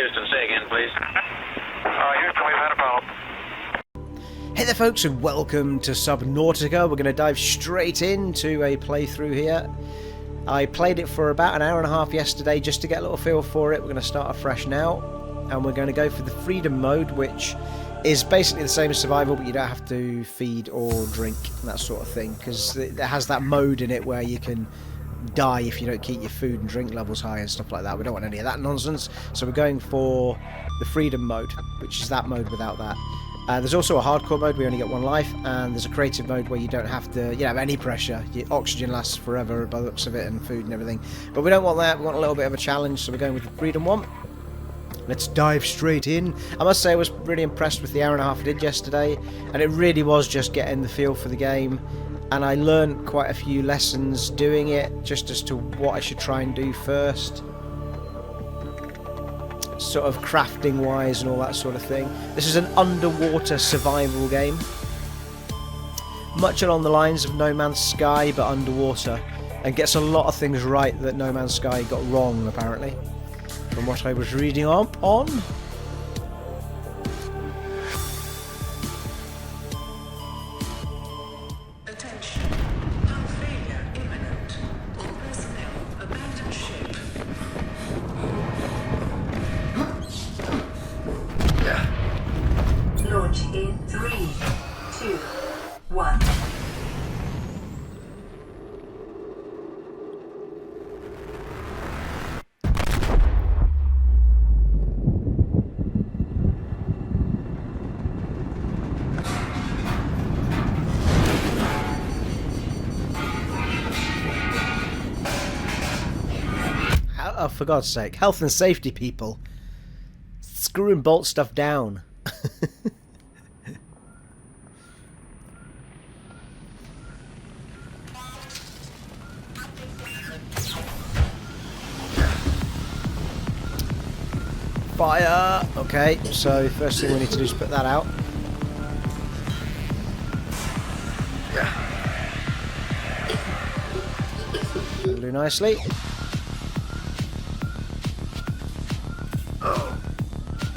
Houston, say again, please. Houston, we've had a problem. Hey there folks, and welcome to Subnautica. We're going to dive straight into a playthrough here. I played it for about an hour and a half yesterday just to get a little feel for it. We're going to start afresh now, and we're going to go for the freedom mode, which is basically the same as survival, but you don't have to feed or drink and that sort of thing, because it has that mode in it where you can die if you don't keep your food and drink levels high and stuff like that. We don't want any of that nonsense, so we're going for the freedom mode, which is that mode without that. There's also a hardcore mode, we only get one life, and there's a creative mode where you don't have to have any pressure. Your oxygen lasts forever by the looks of it, and food and everything. But we don't want that, we want a little bit of a challenge, so we're going with the freedom one. Let's dive straight in. I must say I was really impressed with the hour and a half I did yesterday, and it really was just getting the feel for the game. And I learned quite a few lessons doing it, just as to what I should try and do first. Sort of crafting wise and all that sort of thing. This is an underwater survival game, much along the lines of No Man's Sky but underwater, and gets a lot of things right that No Man's Sky got wrong apparently, from what I was reading up on. In 3, 2, 1. Oh, for God's sake, health and safety, people. Screw and bolt stuff down. Fire! Okay, so first thing we need to do is put that out. That'll do nicely.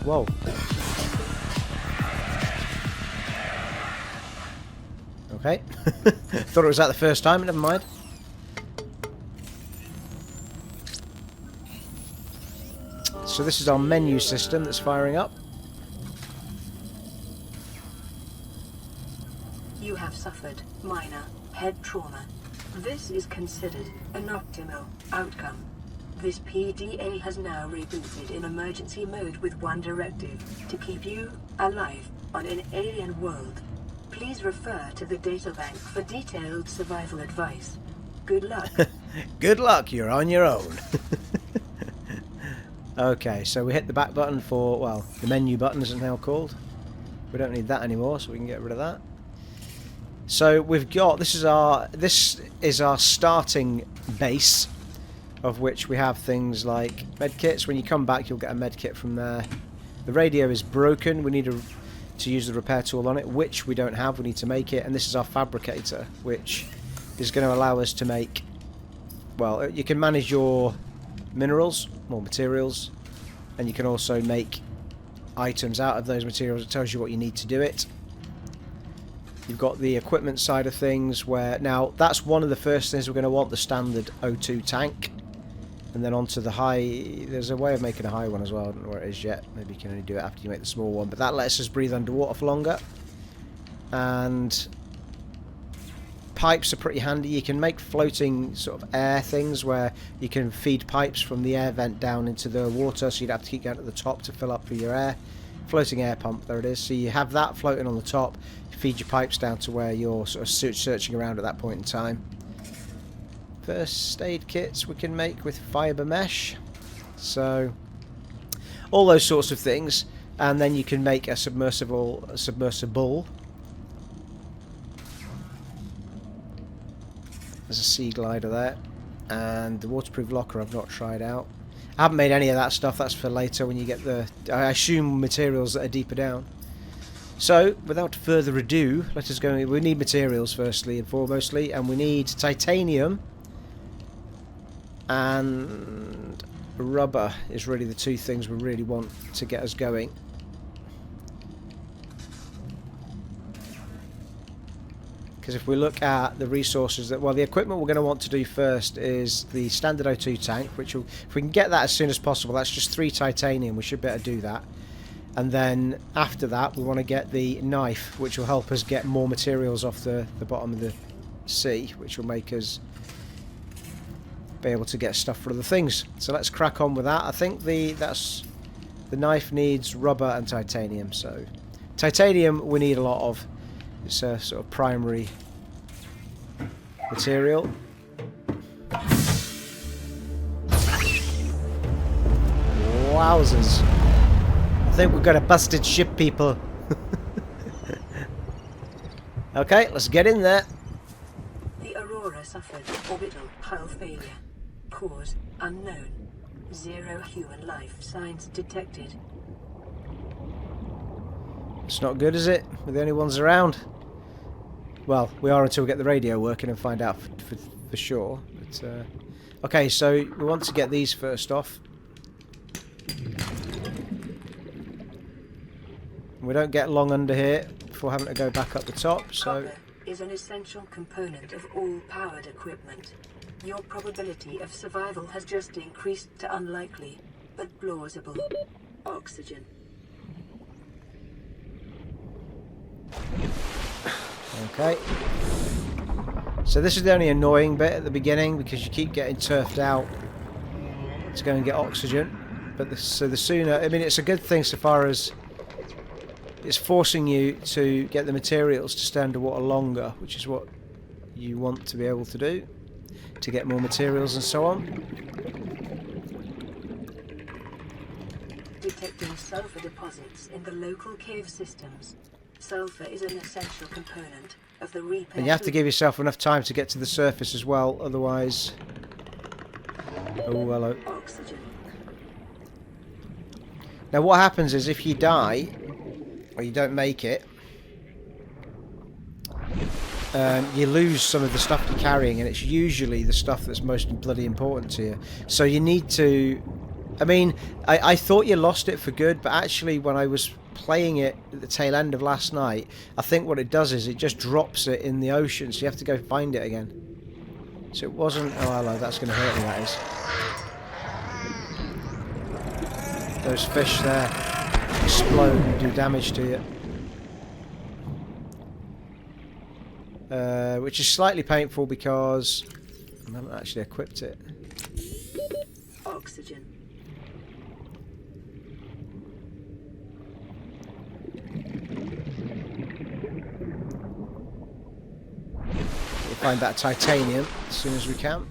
Whoa. Okay. Thought it was that the first time, never mind. So this is our menu system that's firing up. You have suffered minor head trauma. This is considered an optimal outcome. This PDA has now rebooted in emergency mode with one directive: to keep you alive on an alien world. Please refer to the databank for detailed survival advice. Good luck. Good luck, you're on your own. Okay, so we hit the back button for, well, the menu button is now called. We don't need that anymore, so we can get rid of that. So we've got, this is our starting base, of which we have things like medkits. When you come back, you'll get a medkit from there. The radio is broken. We need to use the repair tool on it, which we don't have. We need to make it, and this is our fabricator, which is going to allow us to make, well, you can manage your minerals, more materials, and you can also make items out of those materials. It tells you what you need to do it. You've got the equipment side of things, where now that's one of the first things we're going to want, the standard O2 tank, and then onto the high. There's a way of making a high one as well. I don't know where it is yet. Maybe you can only do it after you make the small one, but that lets us breathe underwater for longer. And pipes are pretty handy. You can make floating sort of air things where you can feed pipes from the air vent down into the water, so you'd have to keep going to the top to fill up for your air. Floating air pump, there it is. So you have that floating on the top, you feed your pipes down to where you're sort of searching around at that point in time. First aid kits we can make with fibre mesh, so all those sorts of things. And then you can make a submersible. There's a sea glider there, and the waterproof locker I've not tried out. I haven't made any of that stuff. That's for later when you get the, I assume, materials that are deeper down. So without further ado, let us go. We need materials firstly and foremostly, and we need titanium and rubber is really the two things we really want to get us going. Because if we look at the resources that, well, the equipment we're going to want to do first is the standard O2 tank, which will, if we can get that as soon as possible, that's just 3 titanium, we should better do that. And then after that we want to get the knife, which will help us get more materials off the bottom of the sea, which will make us be able to get stuff for other things. So let's crack on with that. I think the knife needs rubber and titanium. So titanium we need a lot of. It's a sort of primary material. Wowzers. I think we've got a busted ship, people. Okay, let's get in there. The Aurora suffered orbital hull failure. Cause unknown. 0 human life signs detected. It's not good, is it? We're the only ones around. Well, we are until we get the radio working and find out for sure. But, okay, so we want to get these first off. We don't get long under here before having to go back up the top. So Copper is an essential component of all powered equipment. Your probability of survival has just increased to unlikely, but plausible. Oxygen. okay. So this is the only annoying bit at the beginning because you keep getting turfed out to go and get oxygen. But so the sooner, I mean, it's a good thing so far as it's forcing you to get the materials to stay underwater longer, which is what you want to be able to do, to get more materials and so on. Detecting sulfur deposits in the local cave systems. Sulfur is an essential component of the repair. And you have to give yourself enough time to get to the surface as well, otherwise... Oh, hello. Oxygen. Now what happens is if you die, or you don't make it, you lose some of the stuff you're carrying, and it's usually the stuff that's most bloody important to you. So you need to... I mean, I thought you lost it for good, but actually when I was playing it at the tail end of last night, I think what it does is it just drops it in the ocean, so you have to go find it again. So it wasn't... Oh, hello, that's going to hurt me, that is. Those fish there explode and do damage to you. Which is slightly painful because I haven't actually equipped it. Oxygen. We'll find that titanium as soon as we can.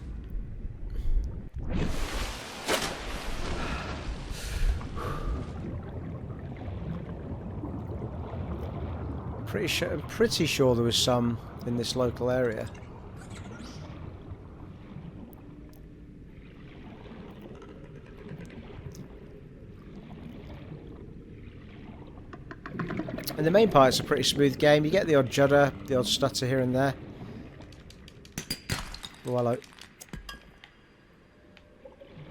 I'm pretty sure there was some in this local area. In the main part, it's a pretty smooth game. You get the odd judder, the odd stutter here and there. Oh, hello.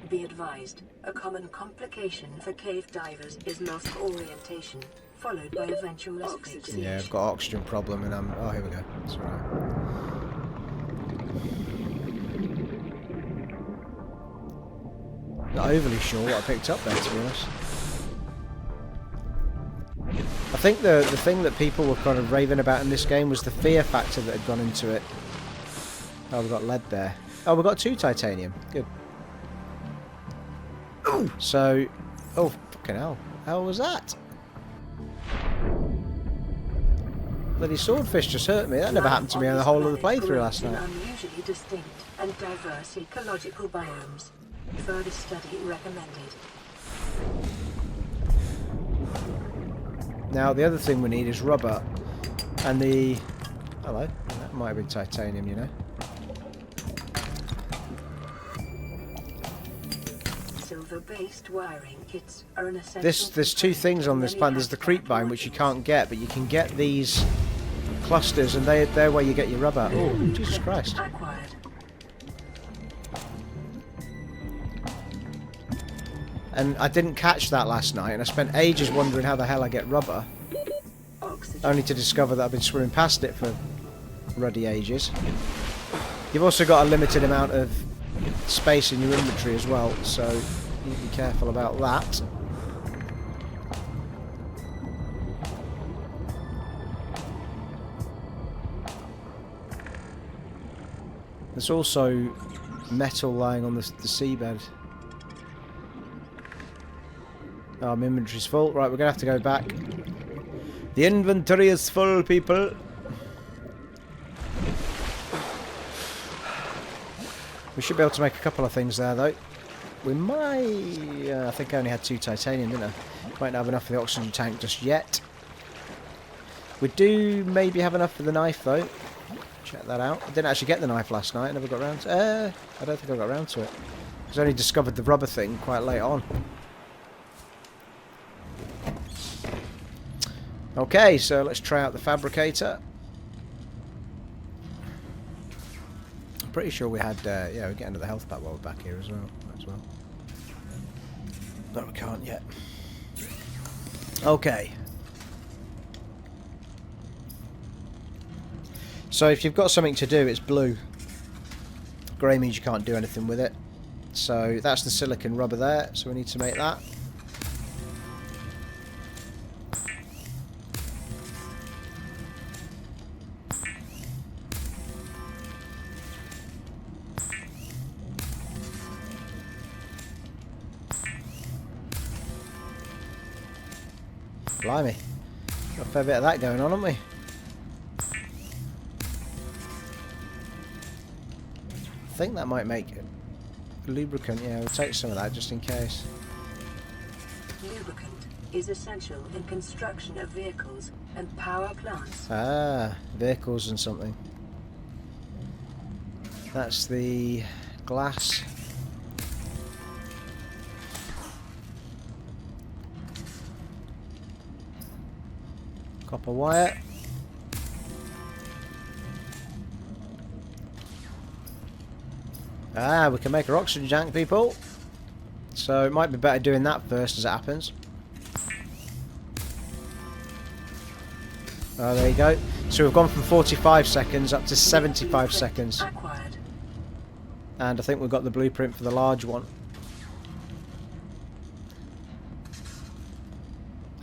Be advised, a common complication for cave divers is loss of orientation, followed by eventual oxygen. Yeah, I've got an oxygen problem and I'm... Oh, here we go. That's alright. Not overly sure what I picked up there, to be honest. I think the thing that people were kind of raving about in this game was the fear factor that had gone into it. Oh, we've got lead there. Oh, we've got 2 titanium. Good. Ooh. So... Oh, fucking hell. How was that? Bloody swordfish just hurt me. That never happened to me on the whole of the playthrough last night. Unusually distinct and diverse ecological biomes. Further study recommended. Now the other thing we need is rubber, and the... Hello, that might have been titanium, you know. Silver-based wiring kits are an essential. There's 2 things on this planet. There's the Creepvine, which you can't get, but you can get these clusters, and they're where you get your rubber. Oh, Jesus Christ. Acquired. And I didn't catch that last night, and I spent ages wondering how the hell I get rubber. Only to discover that I've been swimming past it for ruddy ages. You've also got a limited amount of space in your inventory as well, so you need to be careful about that. There's also metal lying on the seabed. Oh, my inventory's full. Right, we're going to have to go back. The inventory is full, people. We should be able to make a couple of things there, though. We might... I think I only had 2 titanium, didn't I? Might not have enough for the oxygen tank just yet. We do maybe have enough for the knife, though. Check that out. I didn't actually get the knife last night. I never got around to... I don't think I got around to it. Because I only discovered the rubber thing quite late on. Okay, so let's try out the fabricator. I'm pretty sure we had... yeah, we get into the health pack while we're back here as well. Might as well. No, we can't yet. Okay. So if you've got something to do, it's blue. Grey means you can't do anything with it. So that's the silicon rubber there, so we need to make that. Blimey. Got a fair bit of that going on, haven't we? I think that might make it. Lubricant, yeah, we'll take some of that just in case. Lubricant is essential in construction of vehicles and power plants. Ah, vehicles and something. That's the glass. Copper wire. Ah, we can make our oxygen tank, people. So it might be better doing that first as it happens. Oh, there you go. So we've gone from 45 seconds up to 75 seconds. And I think we've got the blueprint for the large one.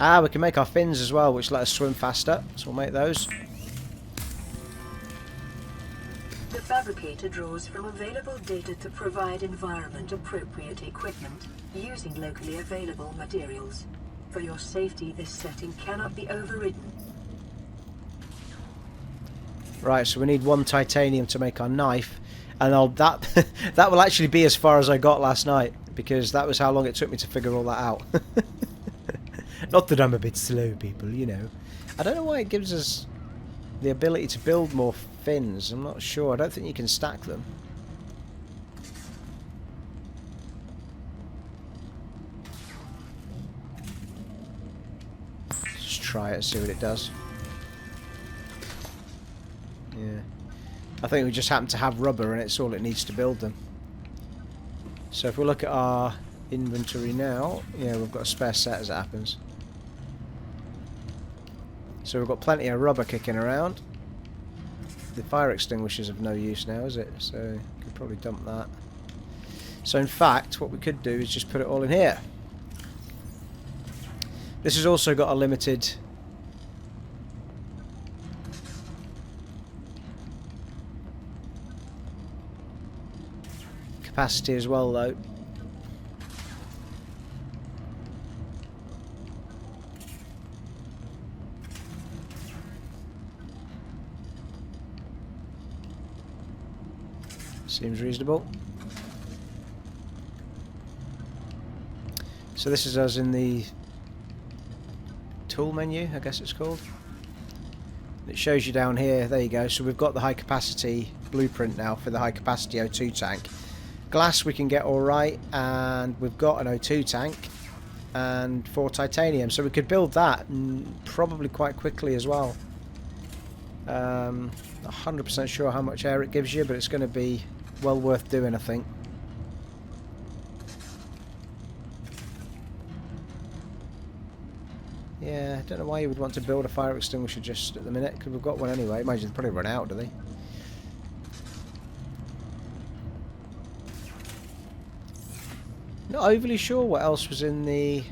Ah, we can make our fins as well, which let us swim faster. So we'll make those. The fabricator draws from available data to provide environment-appropriate equipment using locally available materials. For your safety, this setting cannot be overridden. Right, so we need 1 titanium to make our knife, and that that will actually be as far as I got last night, because that was how long it took me to figure all that out. Not that I'm a bit slow, people, you know. I don't know why it gives us the ability to build more fins. I'm not sure. I don't think you can stack them. Just try it, see what it does. Yeah. I think we just happen to have rubber and it's all it needs to build them. So if we look at our inventory now, yeah, we've got a spare set as it happens. So we've got plenty of rubber kicking around. The fire extinguisher's of no use now, is it? So we could probably dump that. So in fact, what we could do is just put it all in here. This has also got a limited capacity as well, though. Seems reasonable. So this is us in the tool menu, I guess it's called. It shows you down here, there you go. So we've got the high capacity blueprint now for the high capacity O2 tank. Glass we can get alright, and we've got an O2 tank and 4 titanium. So we could build that probably quite quickly as well. 100% sure how much air it gives you, but it's going to be well worth doing, I think. Yeah, I don't know why you would want to build a fire extinguisher just at the minute, because we've got one anyway. Imagine they'd probably run out, do they? Not overly sure what else was in the...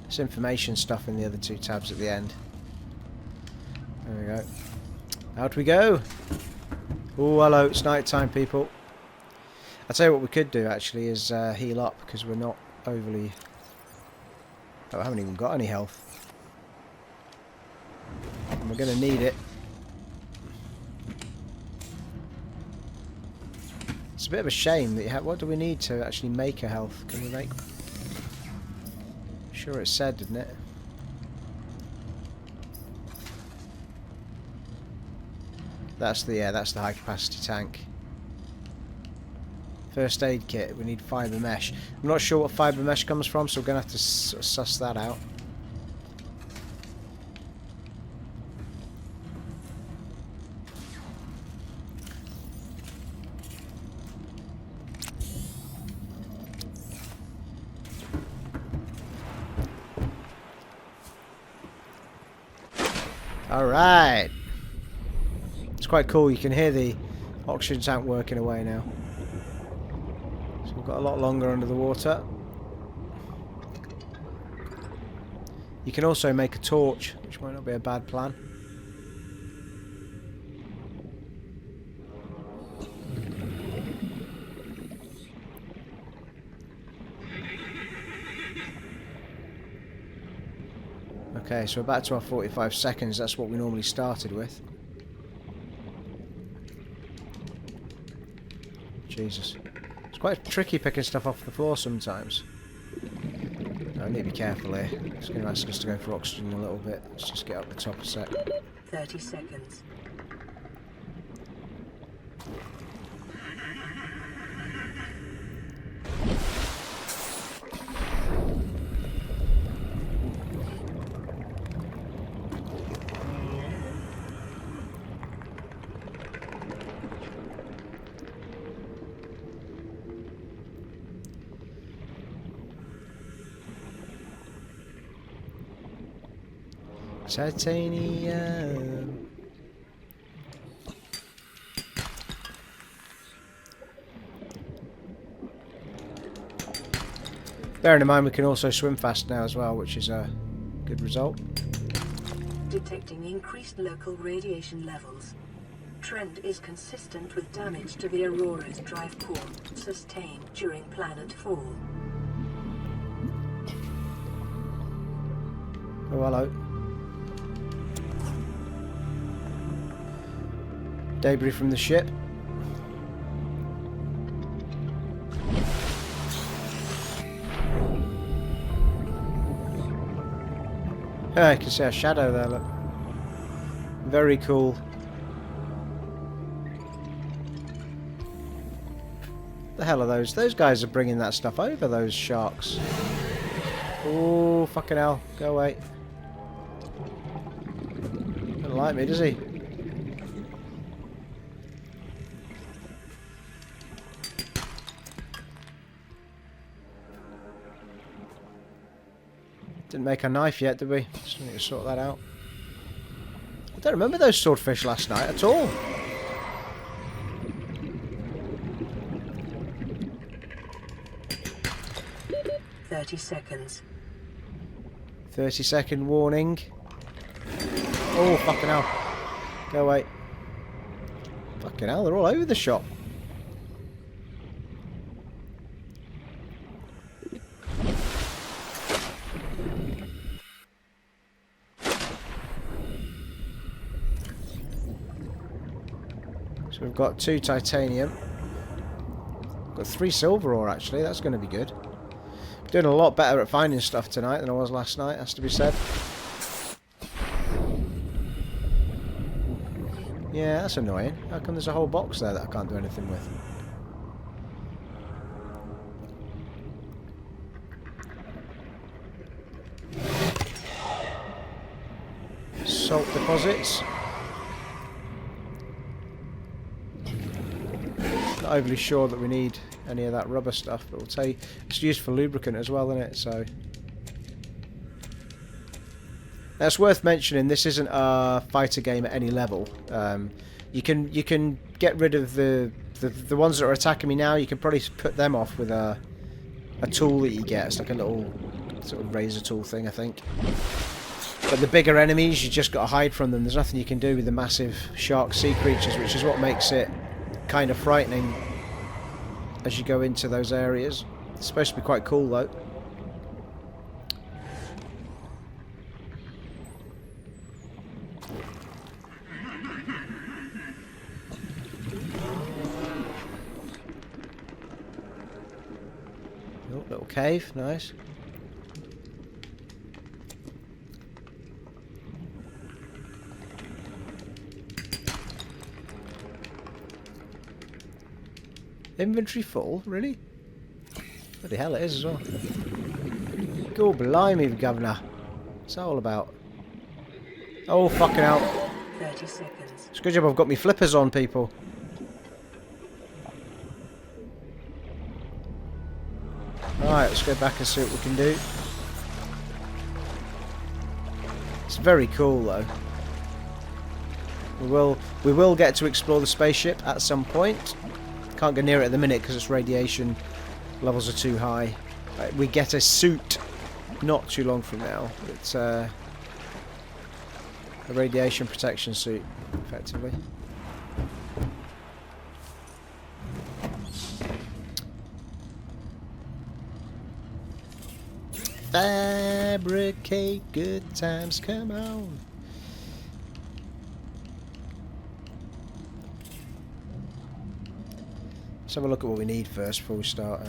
There's information stuff in the other two tabs at the end. There we go. Out we go! Oh, hello, it's night time, people. I'll tell you what we could do, actually, is heal up, because we're not overly... Oh, I haven't even got any health. And we're going to need it. It's a bit of a shame that you have... What do we need to actually make a health? Can we make... Sure it said, didn't it? That's the high capacity tank. First aid kit, we need fibre mesh. I'm not sure what fibre mesh comes from, so we're going to have to sort of suss that out. Alright! It's quite cool, you can hear the oxygen tank working away now. So we've got a lot longer under the water. You can also make a torch, which might not be a bad plan. Okay, so we're back to our 45 seconds, that's what we normally started with. Jesus. It's quite tricky picking stuff off the floor sometimes. I need to be careful here. It's going to ask us to go for oxygen a little bit. Let's just get up the top a sec. 30 seconds. Titanium. Bearing in mind we can also swim fast now as well, which is a good result. Detecting increased local radiation levels. Trend is consistent with damage to the Aurora's drive core sustained during planet fall. Oh, hello. Debris from the ship. Yeah, I can see a shadow there, look. Very cool. The hell are those? Those guys are bringing that stuff over, those sharks. Oh, fucking hell. Go away. Doesn't like me, does he? Didn't make a knife yet, did we? Just need to sort that out. I don't remember those swordfish last night at all. "30 seconds. 30-second warning. Oh, fucking hell. Go away. Fucking hell, they're all over the shop. So we've got 2 titanium. Got 3 silver ore actually, that's going to be good. Doing a lot better at finding stuff tonight than I was last night, has to be said. Yeah, that's annoying. How come there's a whole box there that I can't do anything with? Salt deposits. Not overly sure that we need any of that rubber stuff, but we'll tell you it's used for lubricant as well, isn't it? So that's worth mentioning. This isn't a fighter game at any level. You can get rid of the ones that are attacking me now. You can probably put them off with a tool that you get. It's like a little sort of razor tool thing, I think. But the bigger enemies, you just got to hide from them. There's nothing you can do with the massive shark sea creatures, which is what makes it kind of frightening as you go into those areas. It's supposed to be quite cool though. Oh, little cave, nice. Inventory full? Really? Bloody hell it is as well. Go blimey, Governor. What's that all about? Oh, fucking hell. 30 seconds. It's a good job I've got my flippers on, people. Alright, let's go back and see what we can do. It's very cool, though. We will get to explore the spaceship at some point. Can't go near it at the minute because its radiation levels are too high. We get a suit not too long from now. It's a radiation protection suit, effectively. Fabricate good times, come on. Let's have a look at what we need first before we start.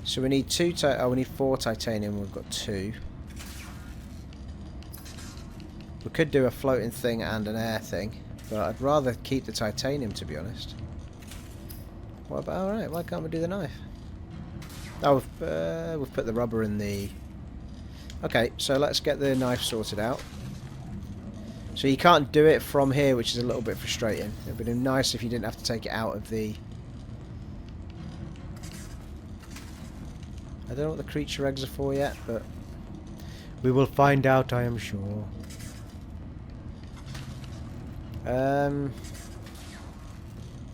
So we need we need 4 titanium. We've got 2. We could do a floating thing and an air thing, but I'd rather keep the titanium, to be honest. What about? All right, why can't we do the knife? Oh, we've put the rubber in the... Okay, so let's get the knife sorted out. So you can't do it from here, which is a little bit frustrating. It would be nice if you didn't have to take it out of the... I don't know what the creature eggs are for yet, but we will find out, I am sure.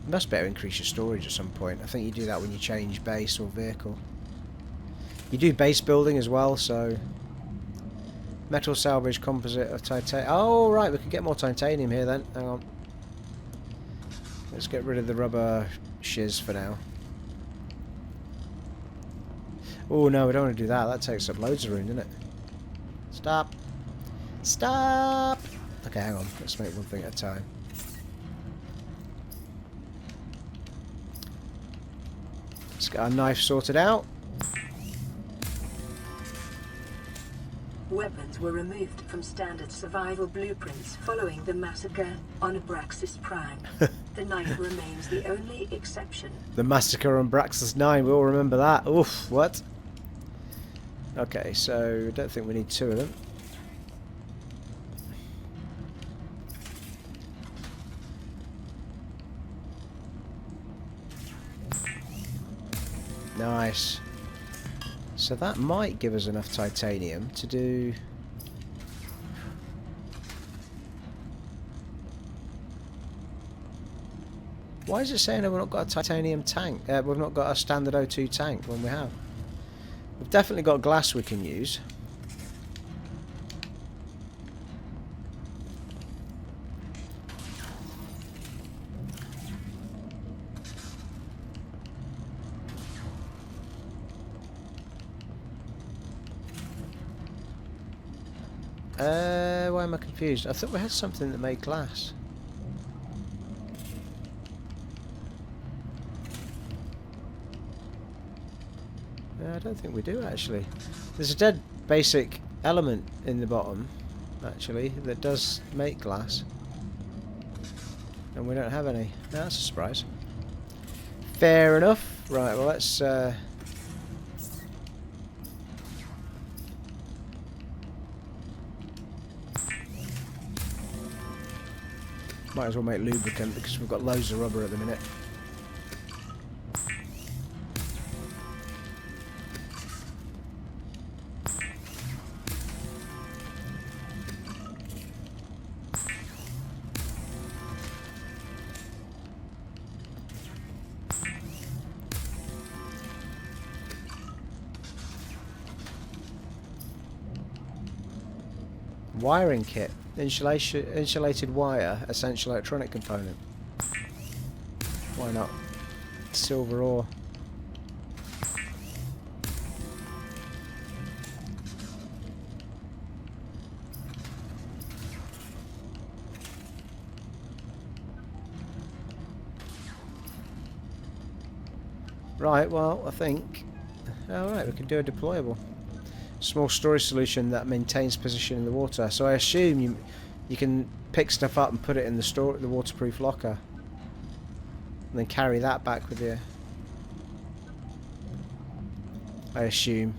Must better increase your storage at some point. I think you do that when you change base or vehicle. You do base building as well, so... Metal salvage composite of titanium. Oh, right, we can get more titanium here then. Hang on. Let's get rid of the rubber shiz for now. Oh, no, we don't want to do that. That takes up loads of room, doesn't it? Stop. Stop! Okay, hang on. Let's make one thing at a time. Let's get our knife sorted out. Weapons were removed from standard survival blueprints following the massacre on Abraxas Prime. The knife remains the only exception. The massacre on Abraxas 9, we all remember that. Oof, what? Okay, so I don't think we need 2 of them. Nice. So that might give us enough titanium to do... Why is it saying that we've not got a titanium tank? We've not got a standard O2 tank when we have. We've definitely got glass we can use. Why am I confused? I thought we had something that made glass. I don't think we do actually. There's a dead basic element in the bottom actually that does make glass. And we don't have any. No, that's a surprise. Fair enough. Right, well let's Might as well make lubricant because we've got loads of rubber at the minute. Wiring kit. Insulated wire, essential electronic component. Why not? Silver ore. Right, well, I think... Alright, we can do a deployable. Small storage solution that maintains position in the water. So I assume you can pick stuff up and put it in the waterproof locker, and then carry that back with you. I assume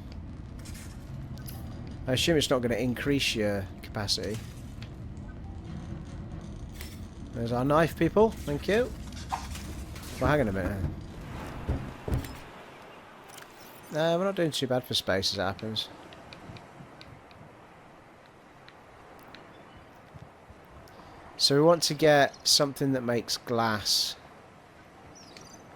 it's not going to increase your capacity. There's our knife, people. Thank you. Well, hang on a minute. No, we're not doing too bad for space as it happens. So we want to get something that makes glass,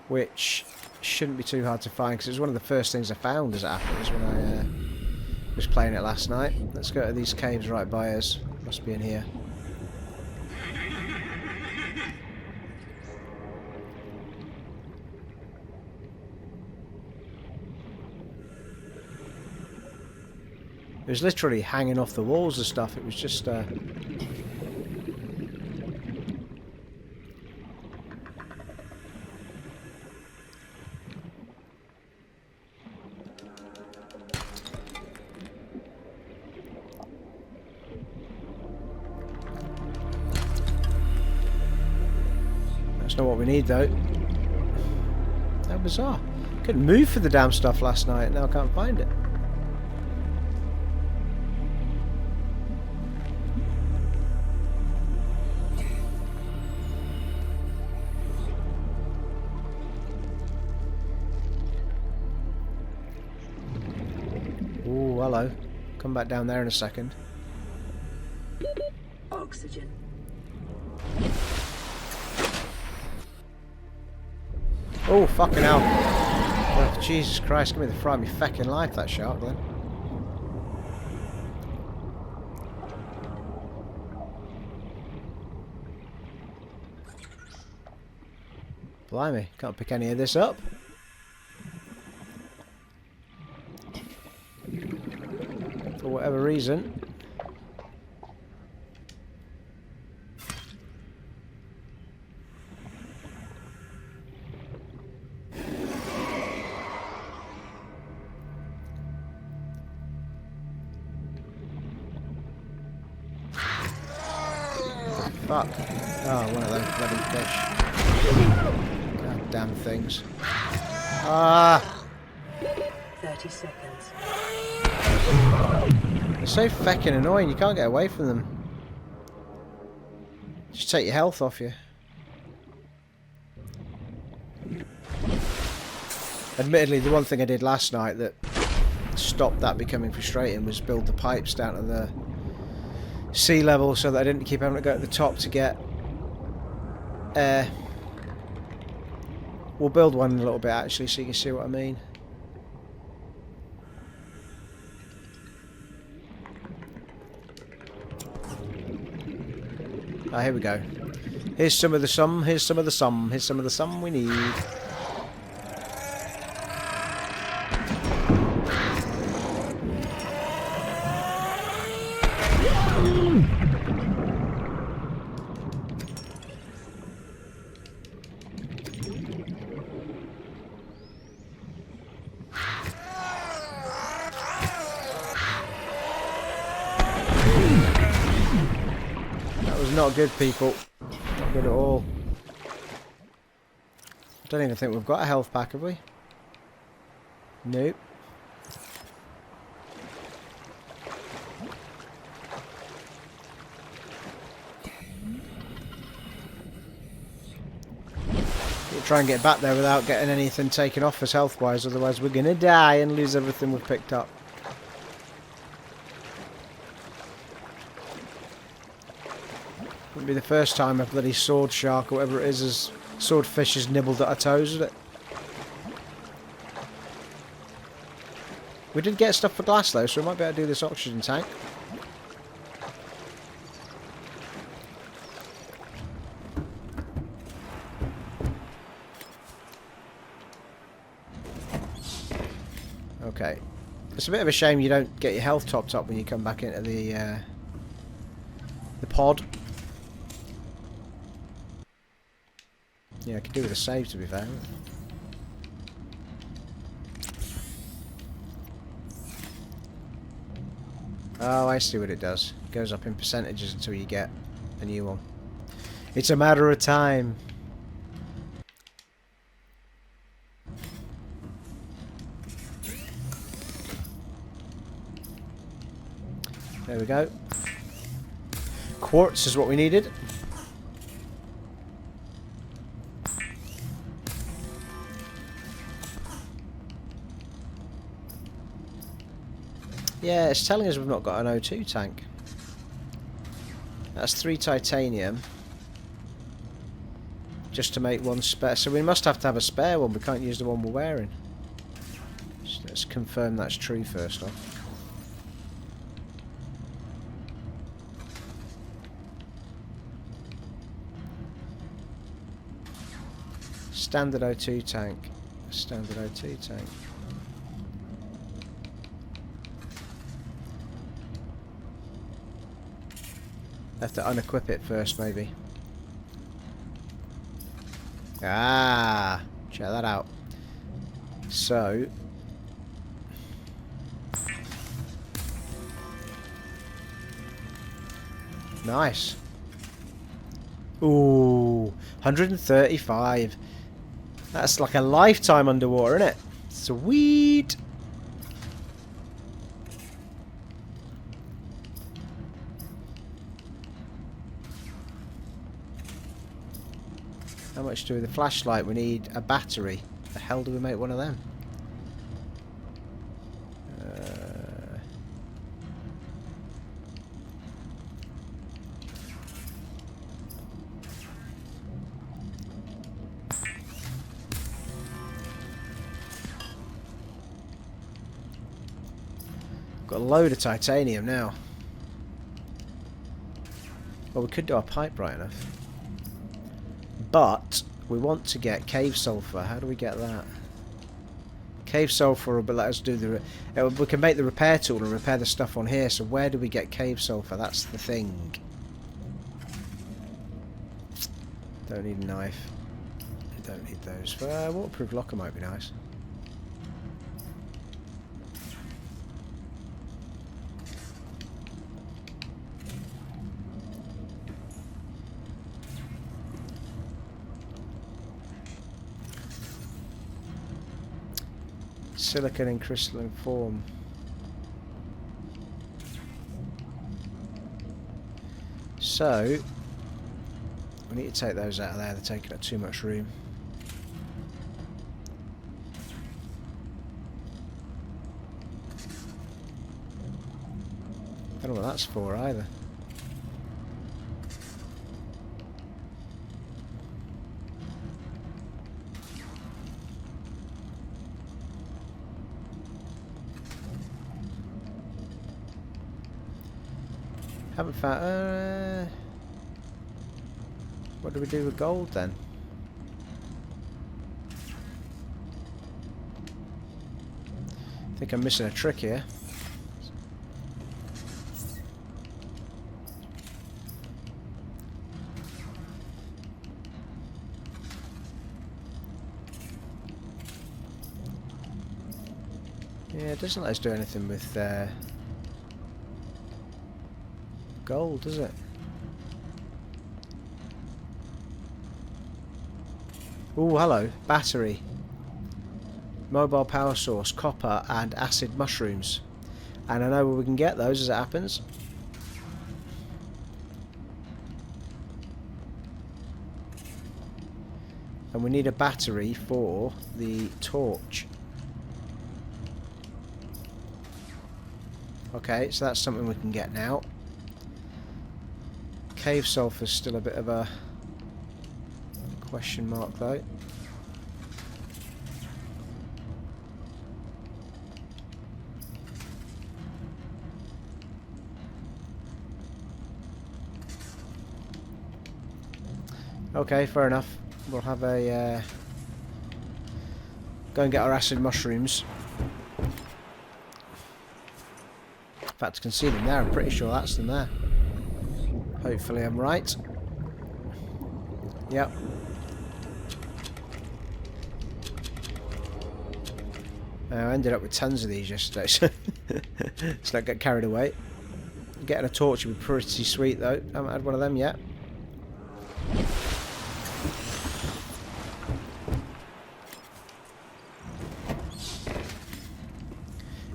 which shouldn't be too hard to find because it was one of the first things I found as it happens when I was playing it last night. Let's go to these caves right by us. Must be in here. It was literally hanging off the walls and stuff. It was just... That's not what we need, though. How bizarre. Couldn't move for the damn stuff last night, and now I can't find it. Ooh, hello. Come back down there in a second. Oxygen. Oh, fucking hell. Oh, Jesus Christ, give me the fright of me feckin' life, that shark, then. Blimey, can't pick any of this up. For whatever reason. Fuck. Oh, one of those bloody fish. God damn things. Ah! 30 seconds. They're so feckin' annoying, you can't get away from them. Just take your health off you. Admittedly, the one thing I did last night that stopped that becoming frustrating was build the pipes down to the sea level so that I didn't keep having to go to the top to get air. We'll build one in a little bit actually so you can see what I mean. Ah, here we go. Here's some of the sum, here's some of the sum, here's some of the sum we need. Not good, people. Not good at all. I don't even think we've got a health pack, have we? Nope. We'll try and get back there without getting anything taken off us health-wise, otherwise we're going to die and lose everything we've picked up. Wouldn't be the first time a bloody sword shark or whatever it is swordfish has nibbled at our toes, is it? We did get stuff for glass though, so we might be able to do this oxygen tank. Okay. It's a bit of a shame you don't get your health topped up when you come back into the pod. Yeah, I could do with a save to be fair. Oh, I see what it does. It goes up in percentages until you get a new one. It's a matter of time. There we go. Quartz is what we needed. Yeah, it's telling us we've not got an O2 tank. That's 3 titanium. Just to make one spare. So we must have to have a spare one. We can't use the one we're wearing. So let's confirm that's true first off. Standard O2 tank. Standard O2 tank. Have to unequip it first, maybe. Ah, check that out. So, nice. Ooh, 135. That's like a lifetime underwater, isn't it? Sweet. How much do the flashlight? We need a battery. The hell do we make one of them? Got a load of titanium now. Well, we could do our pipe right enough. But we want to get cave sulfur. How do we get that? Cave sulfur will let us do the... we can make the repair tool and repair the stuff on here. So where do we get cave sulfur? That's the thing. Don't need a knife. Don't need those. Waterproof locker might be nice. Silicon in crystalline form. So we need to take those out of there. They're taking up too much room. I don't know what that's for either. Haven't found. What do we do with gold then? I think I'm missing a trick here. Yeah, it doesn't let us do anything with gold, does it? Oh, hello. Battery. Mobile power source, copper and acid mushrooms. And I know where we can get those as it happens. And we need a battery for the torch. Okay, so that's something we can get now. Cave sulfur's still a bit of a question mark though. Okay, fair enough. We'll have a go and get our acid mushrooms. In fact, I can see them there. I'm pretty sure that's them there. Hopefully I'm right. Yep. I ended up with tons of these yesterday, so let's not get carried away. Getting a torch would be pretty sweet though. I haven't had one of them yet.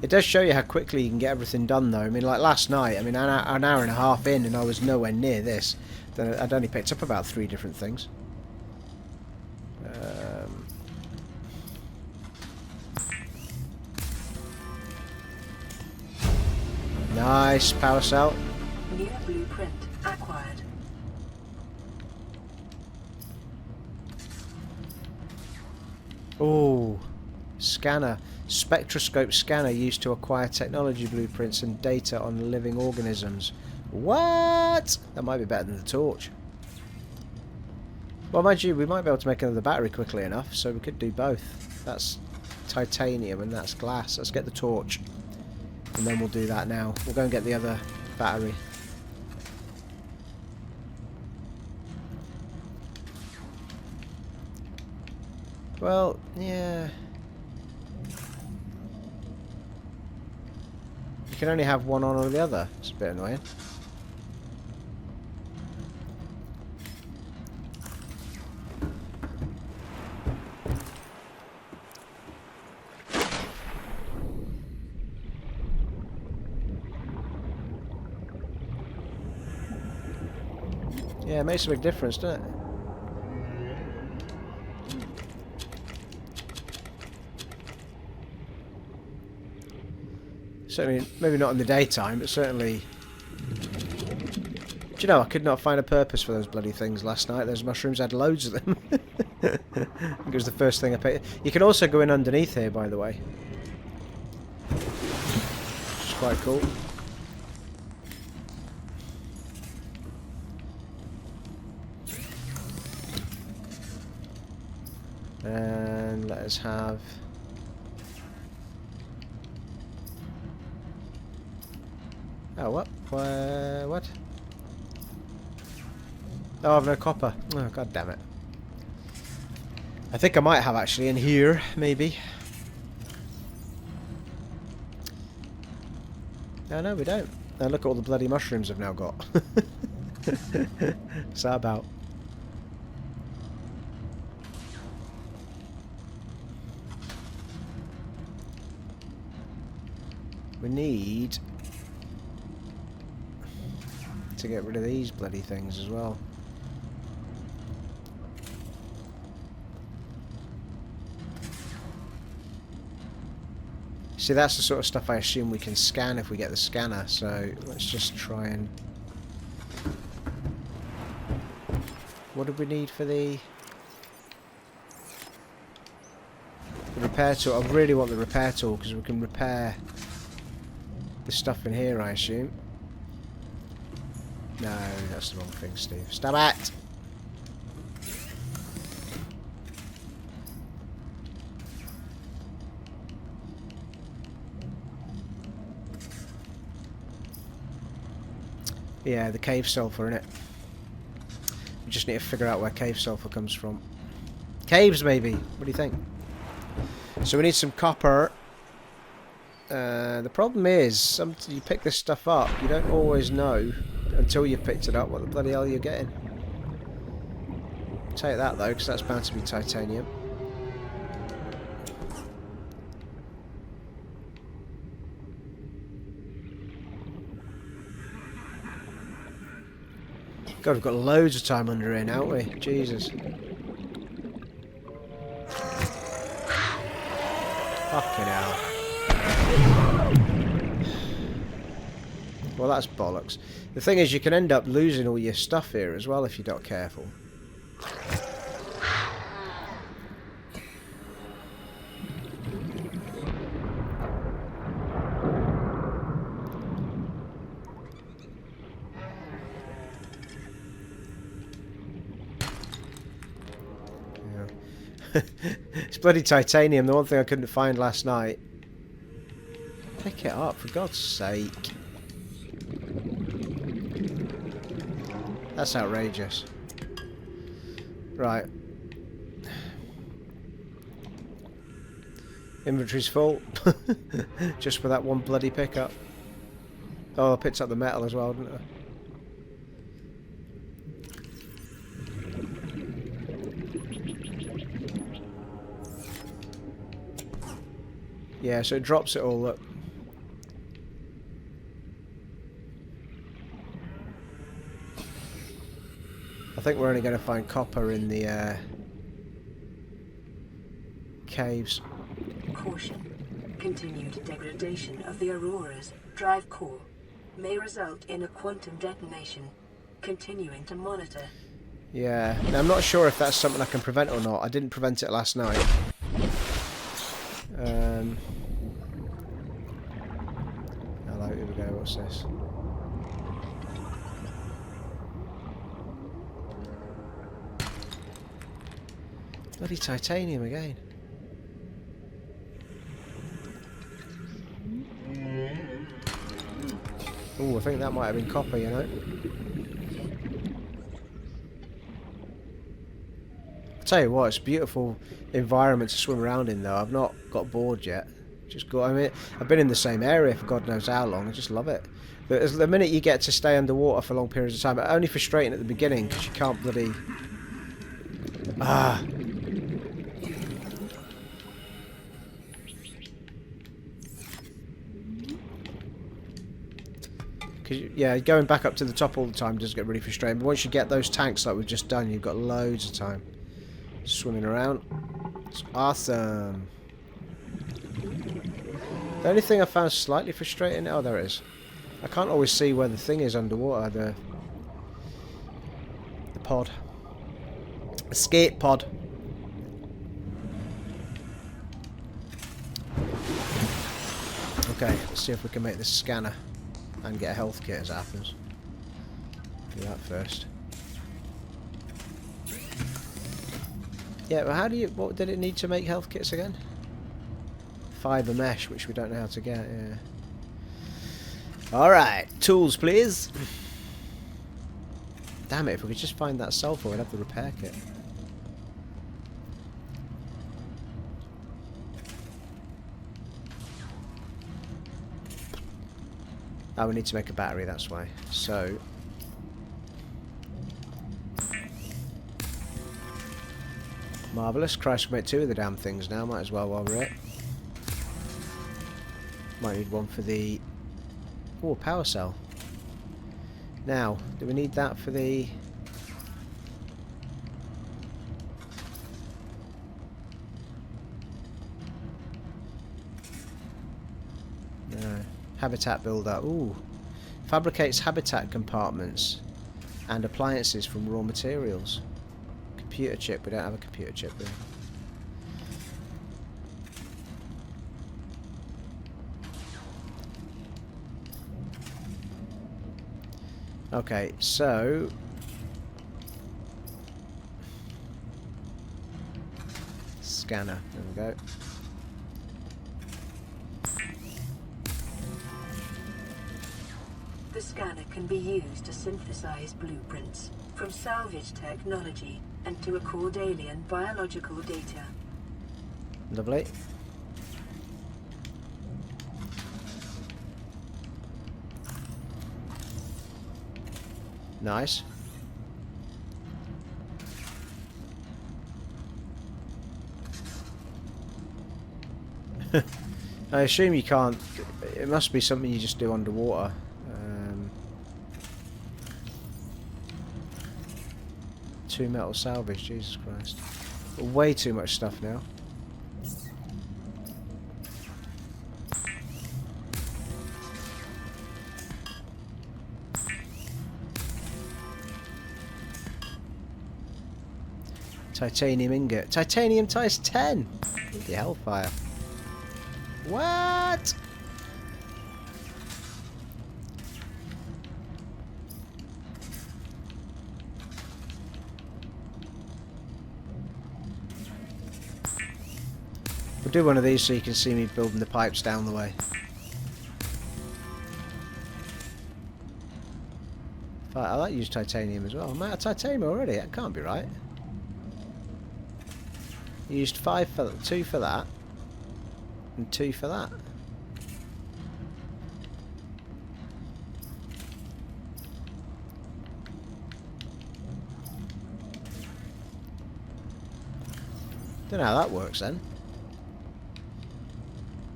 It does show you how quickly you can get everything done though. I mean, like last night, I mean an hour and a half in and I was nowhere near this. I'd only picked up about 3 different things. Nice power cell. New blueprint acquired. Oh, scanner. Spectroscope scanner used to acquire technology blueprints and data on living organisms. What? That might be better than the torch. Well, mind you, we might be able to make another battery quickly enough, so we could do both. That's titanium and that's glass. Let's get the torch. And then we'll do that now. We'll go and get the other battery. Well, yeah. You can only have one on or the other. It's a bit annoying. Yeah, it makes a big difference, doesn't it? Certainly, maybe not in the daytime, but certainly... Do you know, I could not find a purpose for those bloody things last night. Those mushrooms had loads of them. I think it was the first thing I picked. You can also go in underneath here, by the way. Which is quite cool. And let us have... Oh, what? What? Oh, I've no copper. Oh, god damn it. I think I might have actually in here, maybe. Oh, no, we don't. Now look at all the bloody mushrooms I've now got. What's that about? We need to get rid of these bloody things as well. See, that's the sort of stuff I assume we can scan if we get the scanner, so let's just try and... What do we need for the repair tool? I really want the repair tool because we can repair the stuff in here, I assume. No, that's the wrong thing, Steve. Stop it! Yeah, the cave sulfur, innit? We just need to figure out where cave sulfur comes from. Caves, maybe? What do you think? So we need some copper. The problem is, you pick this stuff up, you don't always know until you've picked it up what the bloody hell you're getting. Take that though, because that's bound to be titanium. God, we've got loads of time under here now, haven't we? Jesus. Fucking hell. Well, that's bollocks. The thing is, you can end up losing all your stuff here as well if you're not careful. It's bloody titanium, the one thing I couldn't find last night. Pick it up, for God's sake. That's outrageous. Right. Inventory's full. Just for that one bloody pickup. Oh, I picked up the metal as well, didn't I? Yeah, so it drops it all, look. I think we're only going to find copper in the caves. Caution. Continued degradation of the Aurora's drive core may result in a quantum detonation. Continuing to monitor. Yeah, now, I'm not sure if that's something I can prevent or not. I didn't prevent it last night. Hello, here we go, what's this? Bloody titanium again. Oh, I think that might have been copper, you know. I'll tell you what, it's a beautiful environment to swim around in though. I've not got bored yet. Just go. I mean, I've been in the same area for God knows how long. I just love it. But as the minute you get to stay underwater for long periods of time, only frustrating at the beginning because you can't bloody. Ah. Because yeah, going back up to the top all the time does get really frustrating. But once you get those tanks like we've just done, you've got loads of time swimming around. It's awesome. The only thing I found slightly frustrating... Oh, there it is. I can't always see where the thing is underwater. The pod. Escape pod. Okay, let's see if we can make this scanner and get a health kit as it happens. Do that first. Yeah, well, how do you... What did it need to make health kits again? Fibre mesh, which we don't know how to get, yeah. Alright, tools please. Damn it, if we could just find that sulfur, we'd have the repair kit. Oh, we need to make a battery, that's why. So... Marvellous. Christ, we make 2 of the damn things now. Might as well while we're at it. Might need one for the... Oh, power cell. Now, do we need that for the... No. Habitat builder. Ooh. Fabricates habitat compartments and appliances from raw materials. Computer chip. We don't have a computer chip there. Okay, so... Scanner. There we go. The scanner can be used to synthesize blueprints from salvage technology and to record alien biological data. Lovely. Nice. I assume you can't... It must be something you just do underwater. 2 metal salvage, Jesus Christ. Way too much stuff now. Titanium ingot. Titanium times 10! The hellfire. What? We'll do one of these so you can see me building the pipes down the way. I like to use titanium as well. I'm out of titanium already. That can't be right. You used 2 for that, and 2 for that. Don't know how that works then.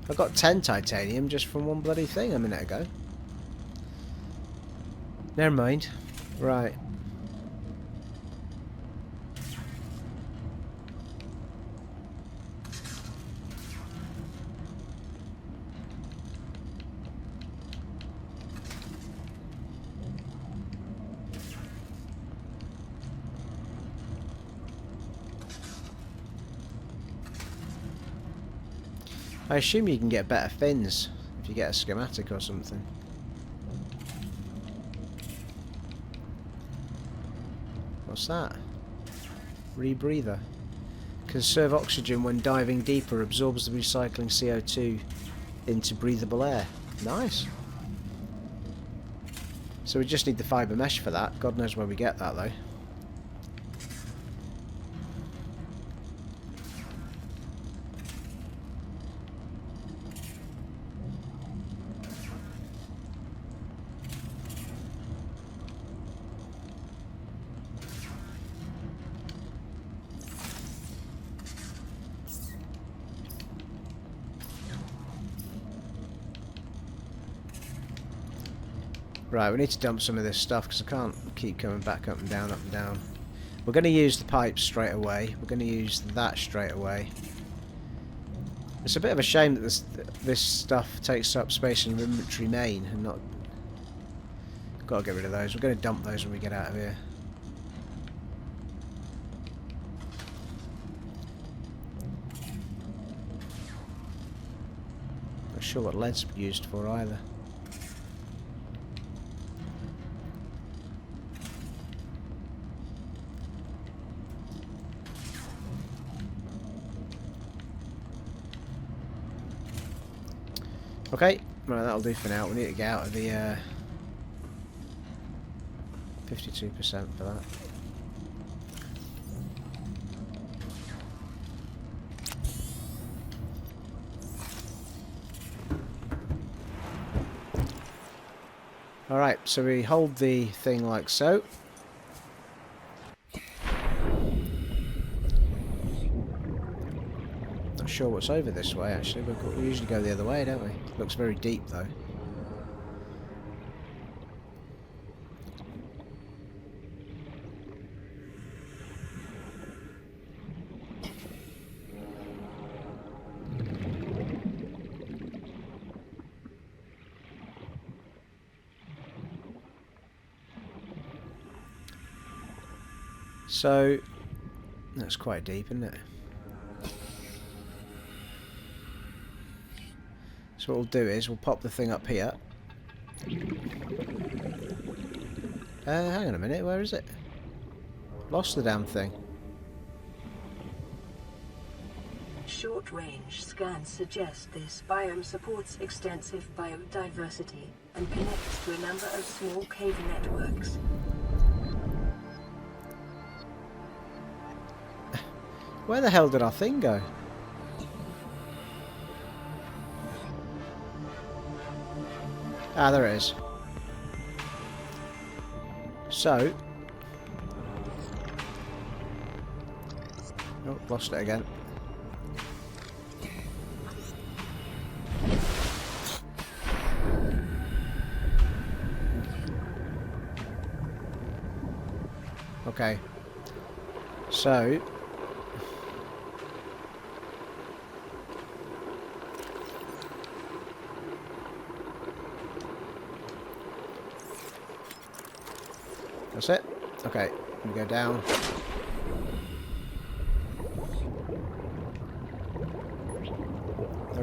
I got 10 titanium just from one bloody thing a minute ago. Never mind. Right. I assume you can get better fins if you get a schematic or something. What's that? Rebreather. Conserve oxygen when diving deeper. Absorbs the recycling CO2 into breathable air. Nice. So we just need the fibre mesh for that. God knows where we get that though. Right, we need to dump some of this stuff because I can't keep coming back up and down, up and down. We're going to use the pipes straight away. We're going to use that straight away. It's a bit of a shame that this stuff takes up space in the inventory main and not... Got to get rid of those. We're going to dump those when we get out of here. Not sure what lead's used for either. Okay, right, that'll do for now. We need to get out of the 52% for that. Alright, so we hold the thing like so. Sure what's over this way actually, but we usually go the other way, don't we? Looks very deep though. So that's quite deep, isn't it? So what we'll do is we'll pop the thing up here. Hang on a minute, where is it? Lost the damn thing. Short-range scans suggest this biome supports extensive biodiversity and connects to a number of small cave networks. Where the hell did our thing go? Ah, there it is. So... Oh, lost it again. Okay. So... That's it. Okay, we go down.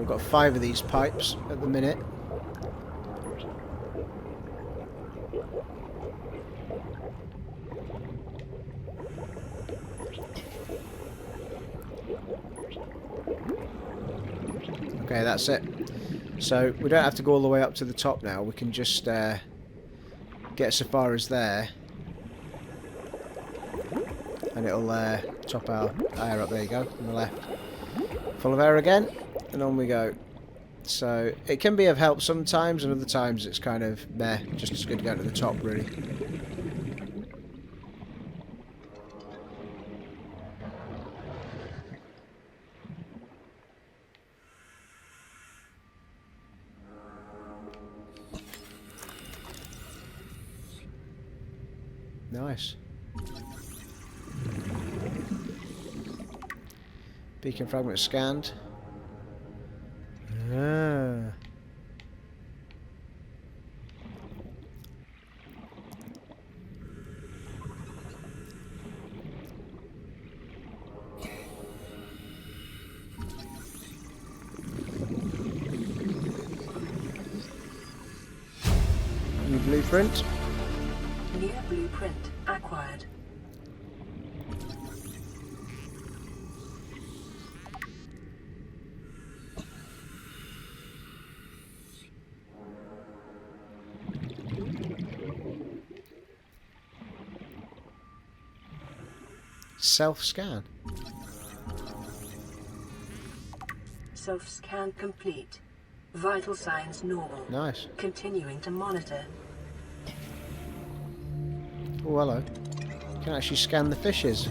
I've got 5 of these pipes at the minute. Okay, that's it. So we don't have to go all the way up to the top now. We can just get so far as there, and it'll top our air up. There you go, on the left. Full of air again, and on we go. So it can be of help sometimes, and other times it's kind of meh, just as good to go to the top, really. Nice. Beacon fragment scanned. Ah. New blueprint. New blueprint acquired. Self-scan. Self-scan complete. Vital signs normal. Nice. Continuing to monitor. Oh, hello. You can actually scan the fishes.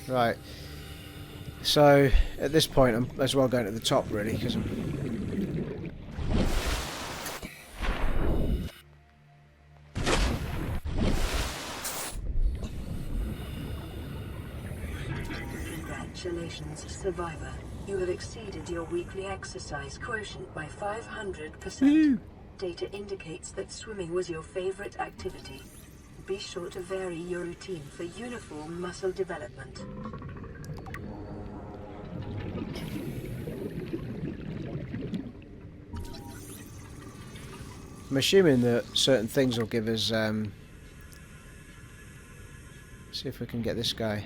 Right. So, at this point, I'm as well going to the top, really, because I'm... Congratulations, survivor. You have exceeded your weekly exercise quotient by 500%. Data indicates that swimming was your favorite activity. Be sure to vary your routine for uniform muscle development. I'm assuming that certain things will give us... see if we can get this guy.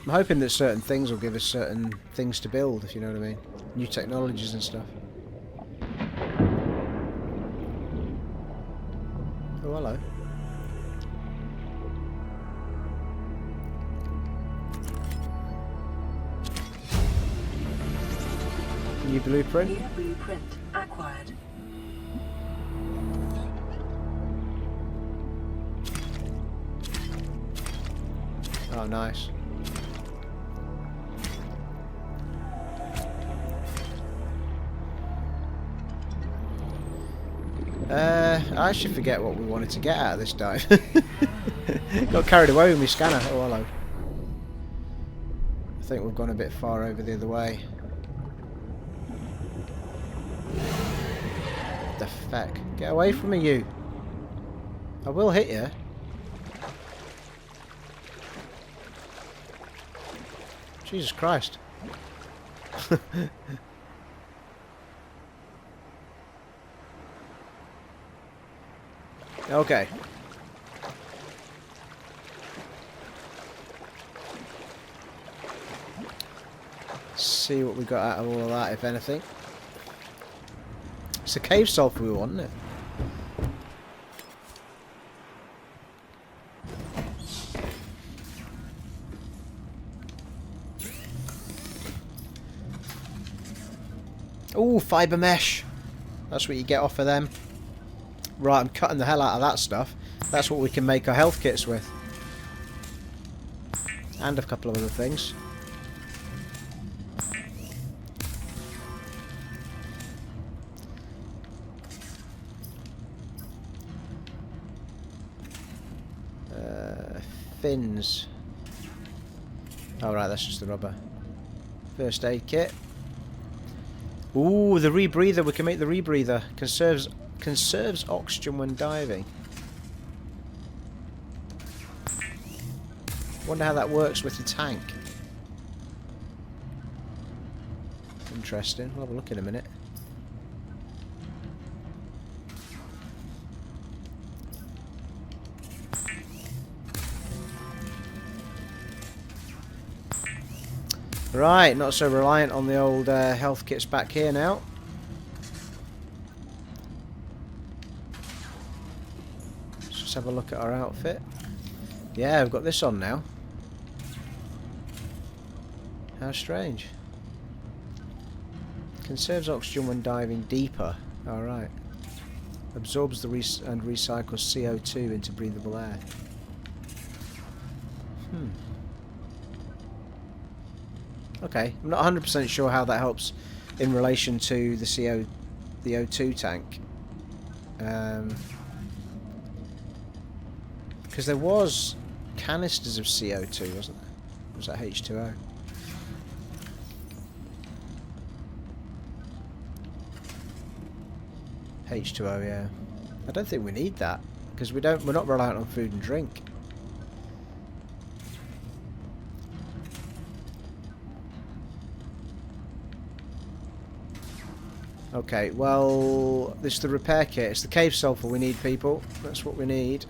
I'm hoping that certain things will give us certain things to build, if you know what I mean. New technologies and stuff. Oh, hello. New blueprint. New blueprint acquired. Oh, nice. I actually forget what we wanted to get out of this dive. Got carried away with my scanner. Oh, hello. I think we've gone a bit far over the other way. What the feck? Get away from me, you. I will hit you. Jesus Christ. Okay. See what we got out of all of that, if anything. It's a cave sulfur we want, isn't it? Ooh, fibre mesh. That's what you get off of them. Right, I'm cutting the hell out of that stuff. That's what we can make our health kits with. And a couple of other things. Fins. Oh, right, that's just the rubber. First aid kit. Ooh, the rebreather. We can make the rebreather. Conserves oxygen when diving. Wonder how that works with the tank. Interesting. We'll have a look in a minute. Right, not so reliant on the old health kits back here now. Let's just have a look at our outfit. Yeah, we've got this on now. How strange. Conserves oxygen when diving deeper. Alright. Absorbs and recycles CO2 into breathable air. Okay, I'm not 100% sure how that helps in relation to the O2 tank. Because there was canisters of CO2, wasn't there? Or was that H2O? H2O, yeah. I don't think we need that because we're not reliant on food and drink. Okay, well, this is the repair kit. It's the cave sulfur we need, people. That's what we need.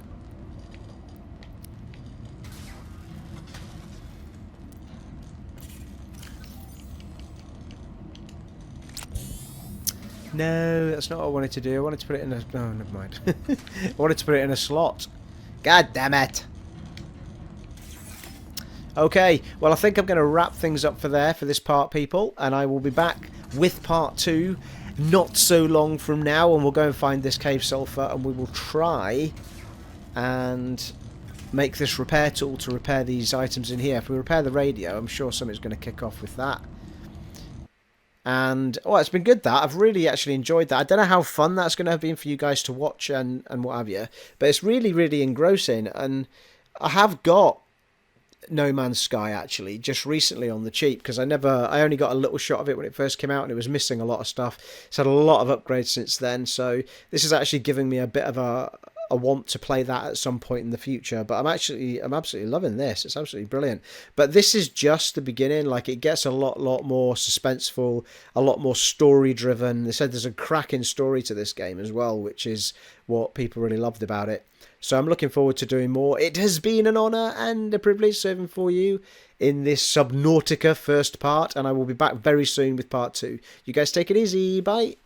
No, that's not what I wanted to do. I wanted to put it in a... Oh, never mind. I wanted to put it in a slot. God damn it. Okay, well, I think I'm going to wrap things up for this part, people. And I will be back with part 2 not so long from now. And we'll go and find this cave sulfur. And we will try and make this repair tool to repair these items in here. If we repair the radio, I'm sure something's going to kick off with that. And, oh, it's been good, that. I've really actually enjoyed that. I don't know how fun that's going to have been for you guys to watch and what have you. But it's really, really engrossing. And I have got No Man's Sky, actually, just recently on the cheap. Because I only got a little shot of it when it first came out. And it was missing a lot of stuff. It's had a lot of upgrades since then. So this is actually giving me a bit of a want to play that at some point in the future. But I'm absolutely loving this. It's absolutely brilliant. But this is just the beginning. Like, it gets a lot more suspenseful, a lot more story driven. They said there's a cracking story to this game as well, which is what people really loved about it. So I'm looking forward to doing more. It has been an honour and a privilege serving for you in this Subnautica first part, and I will be back very soon with part 2. You guys take it easy. Bye.